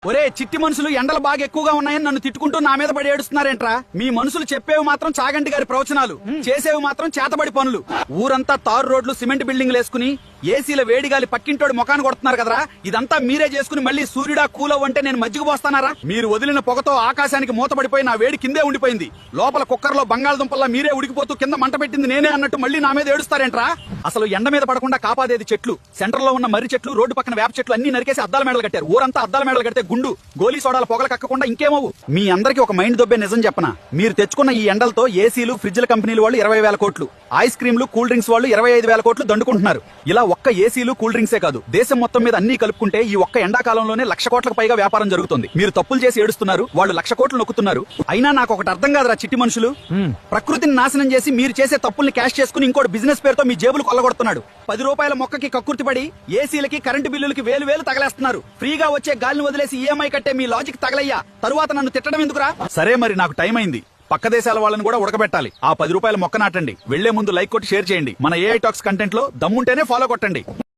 ఒరే చిట్టి మనుషులు ఎండలు బాగా ఎక్కువగా ఉన్నాయని నన్ను తిట్టుకుంటూ నా మీద పడి ఏడుస్తున్నారేంట్రా? మీ మనుషులు చెప్పేవి మాత్రం చాగంటి గారి ప్రవచనాలు, చేసేవి మాత్రం చేతబడి పనులు. ఊరంతా తారు రోడ్లు సిమెంట్ బిల్డింగ్లు వేసుకుని ఏసీల వేడిగాలి పక్కింటోడి ముఖాన్ని కొడుతున్నారు కదరా. ఇదంతా మీరే చేసుకుని మళ్ళీ సూర్యుడా కూలవంటే నేను మజ్జిగ పోస్తానారా? మీరు వదిలిన పొగతో ఆకాశానికి మూతపడిపోయి నా వేడి కిందే ఉండిపోయింది. లోపల కుక్కర్లో బంగాళదుంపల్లా మీరే ఉడికిపోతూ కింద మంట పెట్టింది నేనే అన్నట్టు మళ్ళీ నా మీద ఏడుస్తారేంట్రా? అసలు ఎండ మీద పడకుండా కాపాడేది చెట్లు. సెంటర్ లో ఉన్న మర్రి చెట్లు, రోడ్డు పక్కన వేప చెట్లు అన్ని నరికేసి అద్దాల మేడలు కట్టారు. ఊరంతా అద్దాల మేడలు కడితే గుండు గోలీ సోడాల పొగలు కక్కకుండా ఇంకేమవు. మీ అందరికి ఒక మైండ్ దొబ్బే నిజం చెప్పనా? మీరు తెచ్చుకున్న ఈ ఎండలతో ఏసీలు, ఫ్రిడ్జ్ల కంపెనీలు వాళ్ళు 20,000 కోట్లు, ఐస్ క్రీమ్లు, కూల్ డ్రింక్స్ వాళ్ళు 25,000 కోట్లు దండుకుంటున్నారు. ఇలా ఒక్క ఏసీలు, కూల్ డ్రింక్సే కాదు, దేశం మొత్తం మీద అన్ని కలుపుకుంటే ఈ ఒక్క ఎండాకాలంలోనే 1,00,000 కోట్లకు పైగా వ్యాపారం జరుగుతుంది. మీరు తప్పులు చేసి ఏడుస్తున్నారు, వాళ్ళు 1,00,000 కోట్లు నొక్కుతున్నారు. అయినా నాకు ఒకటి అర్థం కాదురా చిట్టి మనుషులు. ప్రకృతిని నాశనం చేసి మీరు చేసే తప్పుల్ని క్యాష్ చేసుకుని ఇంకోటి బిజినెస్ పేరుతో మీ జేబులు కొల్లగొడుతున్నాడు. 10 రూపాయల మొక్కకి కక్కుర్తిపడి ఏసీలకి, కరెంటు బిల్లులకి వేలు తగలేస్తున్నారు. ఫ్రీగా వచ్చే గాలిని వదిలేసి ఈఎంఐ కట్టే మీ లాజిక్ తగలయ్యా. తరువాత నన్ను తిట్టడం ఎందుకురా? సరే మరి నాకు టైం అయింది. పక్క దేశాల వాళ్ళని కూడా ఉడకబెట్టాలి. ఆ 10 రూపాయల మొక్క నాటండి. వెళ్లే ముందు లైక్ కొట్టి షేర్ చేయండి. మన ఏఐ టాక్స్ కంటెంట్ లో దమ్ముంటేనే ఫాలో కొట్టండి.